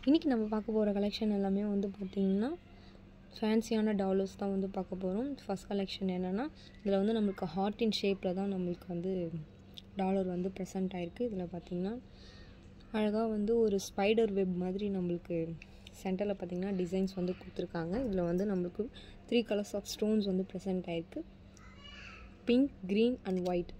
இன்றைக்கி நம்ம பார்க்க போகிற கலெக்ஷன் எல்லாமே வந்து பார்த்திங்கன்னா ஃபேன்சியான டாலர்ஸ் தான் வந்து பார்க்க போகிறோம். ஃபர்ஸ்ட் கலெக்ஷன் என்னென்னா, இதில் வந்து நம்மளுக்கு ஹார்ட் இன் ஷேப்பில் தான் நம்மளுக்கு வந்து டாலர் வந்து ப்ரெசென்ட் ஆகிருக்கு. இதில் பார்த்திங்கன்னா அழகாக வந்து ஒரு ஸ்பைடர் வெப் மாதிரி நம்மளுக்கு சென்டரில் பார்த்திங்கன்னா டிசைன்ஸ் வந்து கொடுத்துருக்காங்க. இதில் வந்து நம்மளுக்கு 3 கலர்ஸ் ஆஃப் ஸ்டோன்ஸ் வந்து ப்ரெசென்ட் ஆகிருக்கு, pink, green and white.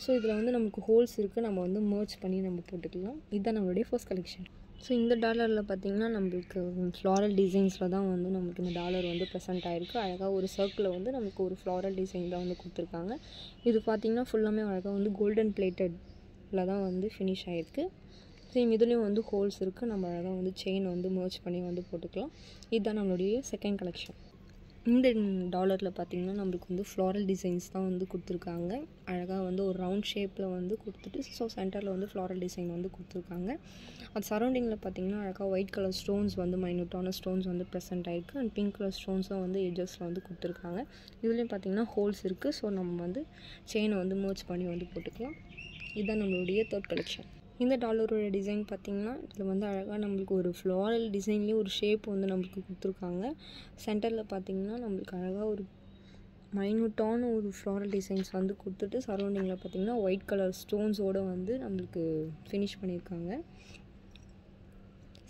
So இதில் வந்து நமக்கு ஹோல்ஸ் இருக்குது, நம்ம வந்து மர்ச் பண்ணி நம்ம போட்டுக்கலாம். இதுதான் நம்மளுடைய ஃபர்ஸ்ட் கலெக்ஷன். ஸோ இந்த டாலரில் பார்த்திங்கன்னா நம்மளுக்கு ஃப்ளாரல் டிசைன்ஸில் தான் வந்து நம்மளுக்கு இந்த டாலர் வந்து ப்ரெசென்ட் ஆகிருக்கு. அழகாக ஒரு சர்க்கிளில் வந்து நமக்கு ஒரு ஃப்ளாரல் டிசைன் தான் வந்து கொடுத்துருக்காங்க. இது பார்த்திங்கன்னா ஃபுல்லாமே அழகாக வந்து கோல்டன் பிளேட்டடில் தான் வந்து ஃபினிஷ் ஆகிருக்கு. சேம் இதுலேயும் வந்து ஹோல்ஸ் இருக்குது, நம்ம அழகாக வந்து செயின் வந்து மர்ச் பண்ணி வந்து போட்டுக்கலாம். இதுதான் நம்மளுடைய செகண்ட் கலெக்ஷன். இந்த டாலரில் பார்த்திங்கன்னா நம்மளுக்கு வந்து ஃப்ளாரல் டிசைன்ஸ் தான் வந்து கொடுத்துருக்காங்க. அழகாக வந்து ஒரு ரவுண்ட் ஷேப்பில் வந்து கொடுத்துட்டு ஸோ சென்டரில் வந்து ஃப்ளாரல் டிசைன் வந்து கொடுத்துருக்காங்க. அது சரௌண்டிங்கில் பார்த்திங்கன்னா அழகாக ஒயிட் கலர் ஸ்டோன்ஸ் வந்து மைனூட்டான ஸ்டோன்ஸ் வந்து ப்ரெசென்ட் ஆகிருக்கு. அண்ட் பிங்க் கலர் ஸ்டோன்ஸும் வந்து எட்ஜஸில் வந்து கொடுத்துருக்காங்க. இதுலேயும் பார்த்திங்கன்னா ஹோல்ஸ் இருக்குது, ஸோ நம்ம வந்து செயினை வந்து மர்ச் பண்ணி வந்து போட்டுக்கலாம். இதுதான் நம்மளுடைய தேர்ட் கலெக்ஷன். இந்த டாலரோட டிசைன் பார்த்திங்கன்னா இதில் வந்து அழகாக நம்மளுக்கு ஒரு ஃப்ளாரல் டிசைன்லேயே ஒரு ஷேப் வந்து நம்மளுக்கு கொடுத்துருக்காங்க. சென்டரில் பார்த்திங்கன்னா நம்மளுக்கு அழகாக ஒரு மைனூட்டான ஒரு ஃப்ளாரல் டிசைன்ஸ் வந்து கொடுத்துட்டு சரௌண்டிங்கில் பார்த்திங்கன்னா ஒயிட் கலர் ஸ்டோன்ஸோடு வந்து நம்மளுக்கு ஃபினிஷ் பண்ணியிருக்காங்க.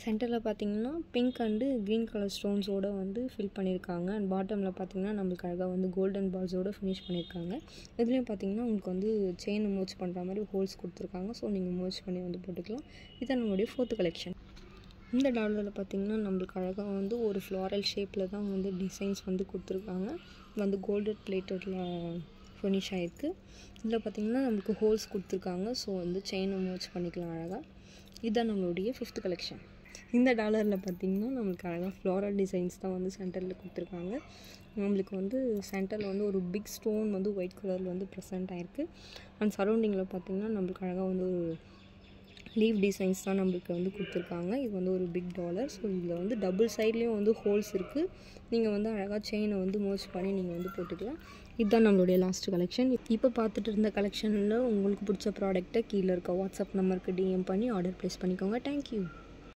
சென்டரில் பார்த்திங்கன்னா பிங்க் அண்டு க்ரீன் கலர் ஸ்டோன்ஸோடு வந்து ஃபில் பண்ணியிருக்காங்க. அண்ட் பாட்டமில் பார்த்திங்கன்னா நம்மளுக்கு அழகாக வந்து கோல்டன் பால்ஸோடு ஃபினிஷ் பண்ணியிருக்காங்க. இதுலேயும் பார்த்திங்கன்னா உங்களுக்கு வந்து செயினை மர்ச் பண்ணுற மாதிரி ஹோல்ஸ் கொடுத்துருக்காங்க, ஸோ நீங்கள் மர்ச் பண்ணி வந்து போட்டுக்கலாம். இதுதான் நம்மளுடைய ஃபோர்த்து கலெக்ஷன். இந்த டாலரில் பார்த்திங்கன்னா நம்மளுக்கு அழகாக வந்து ஒரு ஃப்ளாரல் ஷேப்பில் தான் வந்து டிசைன்ஸ் வந்து கொடுத்துருக்காங்க. வந்து கோல்டன் பிளேட்டடில் ஃபினிஷ் ஆகிருக்கு. இதில் பார்த்திங்கன்னா நம்மளுக்கு ஹோல்ஸ் கொடுத்துருக்காங்க, ஸோ வந்து செயினை மர்ச் பண்ணிக்கலாம் அழகாக. இதுதான் நம்மளுடைய ஃபிஃப்த் கலெக்ஷன். இந்த டாலரில் பார்த்திங்கன்னா நம்மளுக்கு அழகாக ஃப்ளாரல் டிசைன்ஸ் தான் வந்து சென்டரில் கொடுத்துருக்காங்க. நம்மளுக்கு வந்து சென்டரில் வந்து ஒரு பிக் ஸ்டோன் வந்து ஒயிட் கலரில் வந்து ப்ரெசென்ட் ஆகிருக்கு. அண்ட் சரௌண்டிங்கில் பார்த்திங்கன்னா நம்மளுக்கு அழகாக வந்து ஒரு லீவ் டிசைன்ஸ் தான் நம்மளுக்கு வந்து கொடுத்துருக்காங்க. இது வந்து ஒரு பிக் டாலர். ஸோ இதில் வந்து டபுள் சைட்லேயும் வந்து ஹோல்ஸ் இருக்குது. நீங்கள் வந்து அழகாக செயினை வந்து மர்ச் பண்ணி நீங்கள் வந்து போட்டுக்கலாம். இதுதான் நம்மளுடைய லாஸ்ட் கலெக்ஷன். இப்போ பார்த்துட்டு இருந்த கலெக்ஷனில் உங்களுக்கு பிடிச்ச ப்ராடக்ட்டை கீழே இருக்க வாட்ஸ்அப் நம்பருக்கு DM பண்ணி ஆர்டர் ப்ளேஸ் பண்ணிக்கோங்க. தேங்க்யூ.